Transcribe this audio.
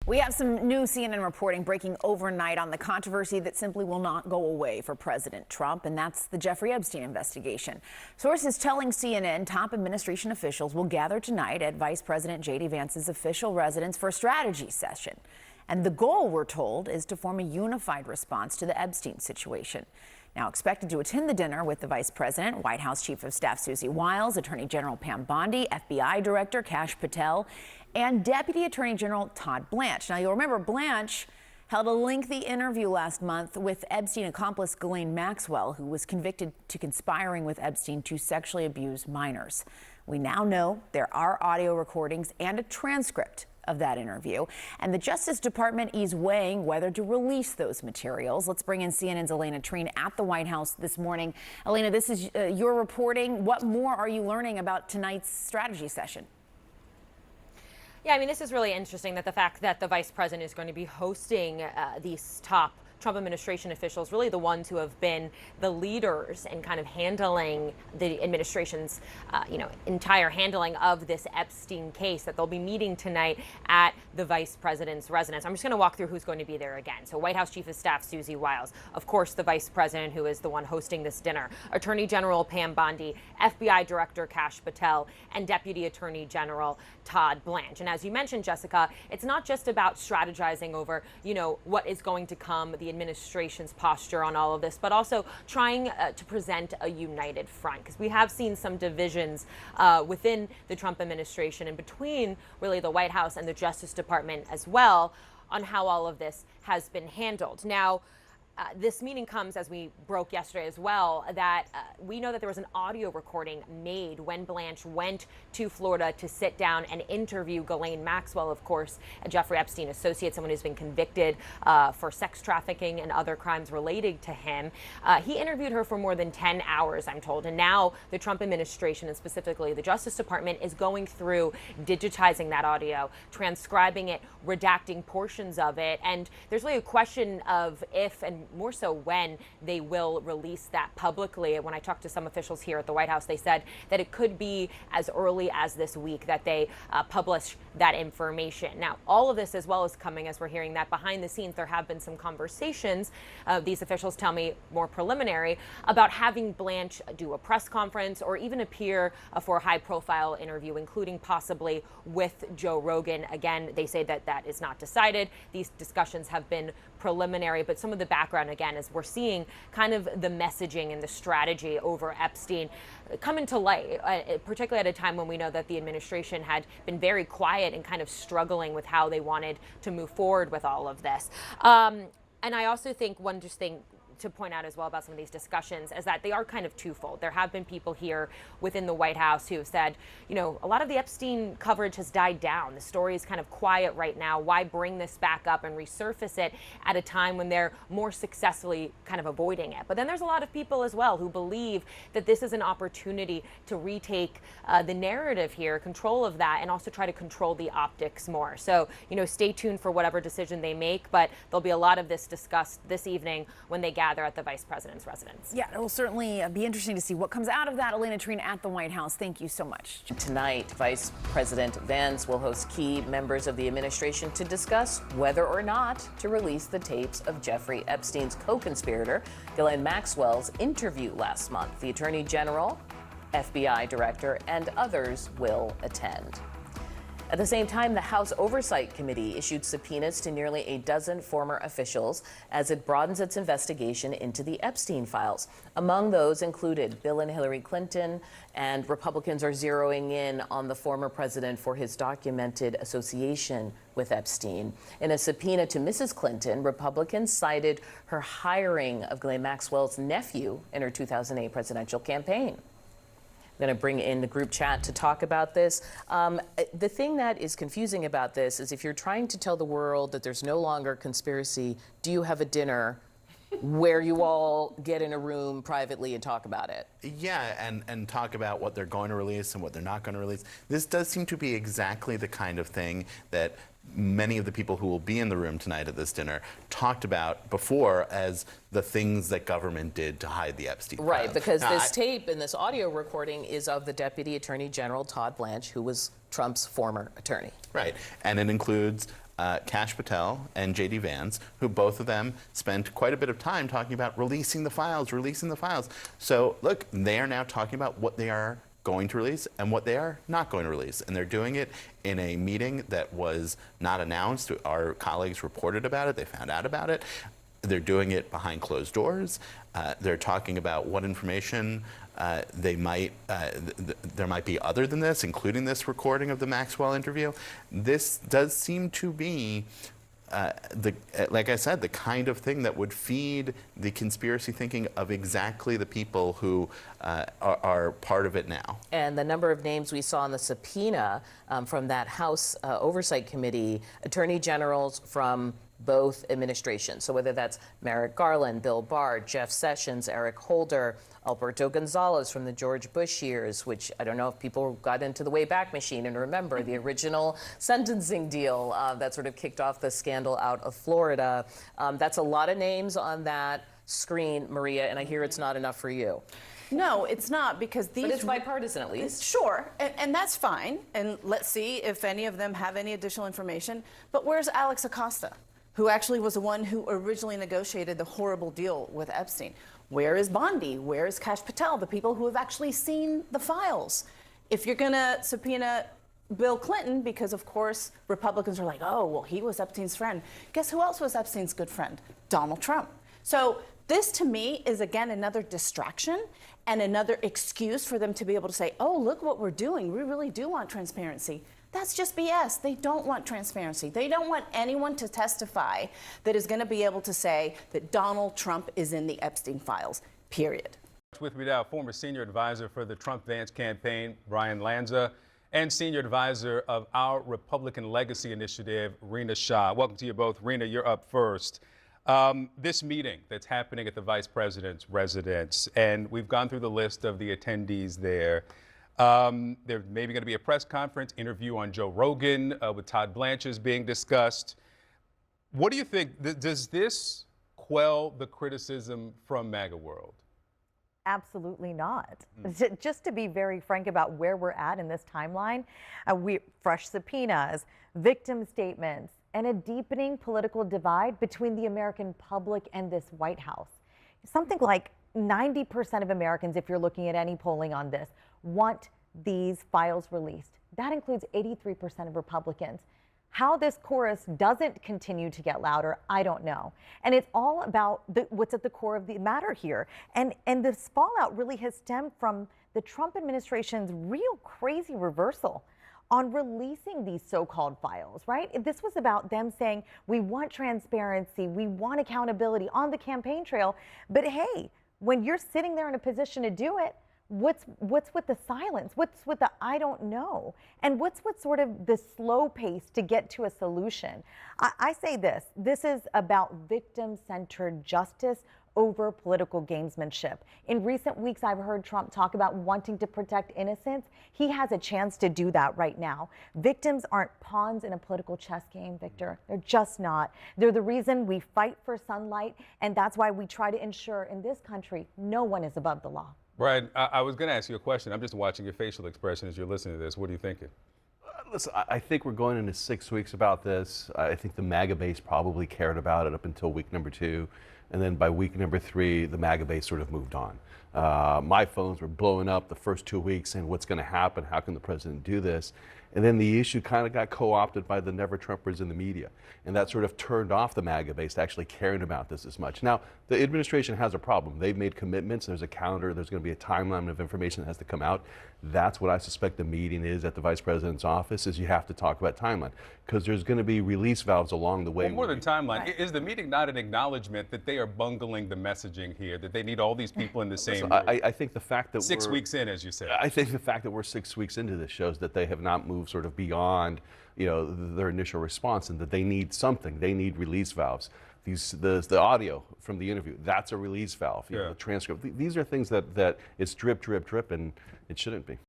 We have some new CNN reporting breaking overnight on the controversy that simply will not go away for President Trump, and that's the Jeffrey Epstein investigation. Sources telling CNN top administration officials will gather tonight at Vice President JD Vance's official residence for a strategy session. And the goal, we're told, is to form a unified response to the Epstein situation. Now expected to attend the dinner with the Vice President, White House Chief of Staff Susie Wiles, Attorney General Pam Bondi, FBI Director Kash Patel, and Deputy Attorney General Todd Blanche. Now, you'll remember Blanche held a lengthy interview last month with Epstein accomplice Ghislaine Maxwell, who was convicted to conspiring with Epstein to sexually abuse minors. We now know there are audio recordings and a transcript of that interview, and the Justice Department is weighing whether to release those materials. Let's bring in CNN's Elena Trine at the White House this morning. Elena, this is your reporting. What more are you learning about tonight's strategy session? Yeah, I mean, this is really interesting, that the fact that the vice president is going to be hosting these top Trump administration officials, really the ones who have been the leaders in kind of handling the administration's, entire handling of this Epstein case, that they'll be meeting tonight at the vice president's residence. I'm just going to walk through who's going to be there again. So White House Chief of Staff Susie Wiles, of course, the vice president, who is the one hosting this dinner, Attorney General Pam Bondi, FBI Director Kash Patel, and Deputy Attorney General Todd Blanche. And as you mentioned, Jessica, it's not just about strategizing over, what is going to come, the administration's posture on all of this, but also trying to present a united front, because we have seen some divisions within the Trump administration and between really the White House and the Justice Department as well on how all of this has been handled. Now, this meeting comes, as we broke yesterday as well, that we know that there was an audio recording made when Blanche went to Florida to sit down and interview Ghislaine Maxwell, of course, a Jeffrey Epstein associate, someone who's been convicted for sex trafficking and other crimes related to him. He interviewed her for more than 10 hours, I'm told. And now the Trump administration, and specifically the Justice Department, is going through digitizing that audio, transcribing it, redacting portions of it. And there's really a question of if, and more so when, they will release that publicly. When I talked to some officials here at the White House, they said that it could be as early as this week that they publish that information. Now, all of this as well is coming as we're hearing that behind the scenes there have been some conversations, these officials tell me more preliminary, about having Blanche do a press conference or even appear for a high-profile interview, including possibly with Joe Rogan. Again, they say that that is not decided. These discussions have been preliminary, but some of the background, again, is we're seeing kind of the messaging and the strategy over Epstein come into light, particularly at a time when we know that the administration had been very quiet and kind of struggling with how they wanted to move forward with all of this. And I also think one just thing to point out as well about some of these discussions is that they are kind of twofold. There have been people here within the White House who have said, a lot of the Epstein coverage has died down. The story is kind of quiet right now. Why bring this back up and resurface it at a time when they're more successfully kind of avoiding it? But then there's a lot of people as well who believe that this is an opportunity to retake the narrative here, control of that, and also try to control the optics more. So, stay tuned for whatever decision they make, but there'll be a lot of this discussed this evening when they gather at the vice president's residence. Yeah, it will certainly be interesting to see what comes out of that. Elena Trine at the White House, thank you so much. Tonight, Vice President Vance will host key members of the administration to discuss whether or not to release the tapes of Jeffrey Epstein's co-conspirator, Ghislaine Maxwell's interview last month. The Attorney General, FBI Director, and others will attend. At the same time, the House Oversight Committee issued subpoenas to nearly a dozen former officials as it broadens its investigation into the Epstein files. Among those included Bill and Hillary Clinton, and Republicans are zeroing in on the former president for his documented association with Epstein. In a subpoena to Mrs. Clinton, Republicans cited her hiring of Ghislaine Maxwell's nephew in her 2008 presidential campaign. I'm going to bring in the group chat to talk about this. The thing that is confusing about this is if you're trying to tell the world that there's no longer conspiracy, do you have a dinner where you all get in a room privately and talk about it? Yeah, and talk about what they're going to release and what they're not going to release. This does seem to be exactly the kind of thing that many of the people who will be in the room tonight at this dinner talked about before as the things that government did to hide the Epstein files. Right, because this tape and this audio recording is of the Deputy Attorney General Todd Blanche, who was Trump's former attorney. Right, and it includes Kash Patel and JD Vance, who both of them spent quite a bit of time talking about releasing the files, releasing the files. So look, they are now talking about what they are going to release and what they are not going to release. And they're doing it in a meeting that was not announced. Our colleagues reported about it. They found out about it. They're doing it behind closed doors. They're talking about what information there might be other than this, including this recording of the Maxwell interview. This does seem to be, like I said, the kind of thing that would feed the conspiracy thinking of exactly the people who are part of it now. And the number of names we saw in the subpoena from that House Oversight Committee, attorney generals from both administrations. So whether that's Merrick Garland, Bill Barr, Jeff Sessions, Eric Holder, Alberto Gonzalez from the George Bush years, which I don't know if people got into the Wayback Machine and remember the original sentencing deal that sort of kicked off the scandal out of Florida. That's a lot of names on that screen, Maria, and I hear it's not enough for you. No, it's not, because these... But it's bipartisan, at least. Sure, and that's fine. And let's see if any of them have any additional information. But where's Alex Acosta, who actually was the one who originally negotiated the horrible deal with Epstein? Where is Bondi? Where is Kash Patel, the people who have actually seen the files? If you're going to subpoena Bill Clinton, because of course Republicans are like, oh, well, he was Epstein's friend. Guess who else was Epstein's good friend? Donald Trump. So this, to me, is again another distraction and another excuse for them to be able to say, oh, look what we're doing. We really do want transparency. That's just BS. They don't want transparency. They don't want anyone to testify that is going to be able to say that Donald Trump is in the Epstein files, period. With me now, former senior advisor for the Trump-Vance campaign, Brian Lanza, and senior advisor of our Republican Legacy Initiative, Rena Shah. Welcome to you both. Rena, you're up first. This meeting that's happening at the vice president's residence, and we've gone through the list of the attendees there. There's maybe going to be a press conference, interview on Joe Rogan with Todd Blanche is being discussed. What do you think? Does this quell the criticism from MAGA world? Absolutely not. Just to be very frank about where we're at in this timeline, fresh subpoenas, victim statements, and a deepening political divide between the American public and this White House. Something like 90% of Americans, if you're looking at any polling on this, want these files released. That includes 83% of Republicans. How this chorus doesn't continue to get louder, I don't know. And it's all about what's at the core of the matter here. And this fallout really has stemmed from the Trump administration's real crazy reversal on releasing these so-called files, right? This was about them saying, we want transparency, we want accountability on the campaign trail. But hey, when you're sitting there in a position to do it, what's with the silence? What's with the I don't know? And what's with sort of the slow pace to get to a solution? I say this is about victim-centered justice over political gamesmanship. In recent weeks, I've heard Trump talk about wanting to protect innocence. He has a chance to do that right now. Victims aren't pawns in a political chess game, Victor. They're just not. They're the reason we fight for sunlight, and that's why we try to ensure in this country no one is above the law. Brian, I was going to ask you a question. I'm just watching your facial expression as you're listening to this. What are you thinking? Listen, I think we're going into 6 weeks about this. I think the MAGA base probably cared about it up until week number 2. And then by week number 3, the MAGA base sort of moved on. My phones were blowing up the first 2 weeks saying, what's going to happen? How can the president do this? And then the issue kind of got co-opted by the never-Trumpers in the media. And that sort of turned off the MAGA base to actually caring about this as much. Now, the administration has a problem. They've made commitments. There's a calendar. There's going to be a timeline of information that has to come out. That's what I suspect the meeting is at the vice president's office, is you have to talk about timeline. Because there's going to be release valves along the way. Well, more than timeline, right. Is the meeting not an acknowledgement that they are bungling the messaging here, that they need all these people in the same room? I think the fact that 6 weeks in, as you said. I think the fact that we're 6 weeks into this shows that they have not moved sort of beyond, their initial response, and that they need something. They need release valves. The audio from the interview, that's a release valve. The transcript. These are things that it's drip, drip, drip, and it shouldn't be.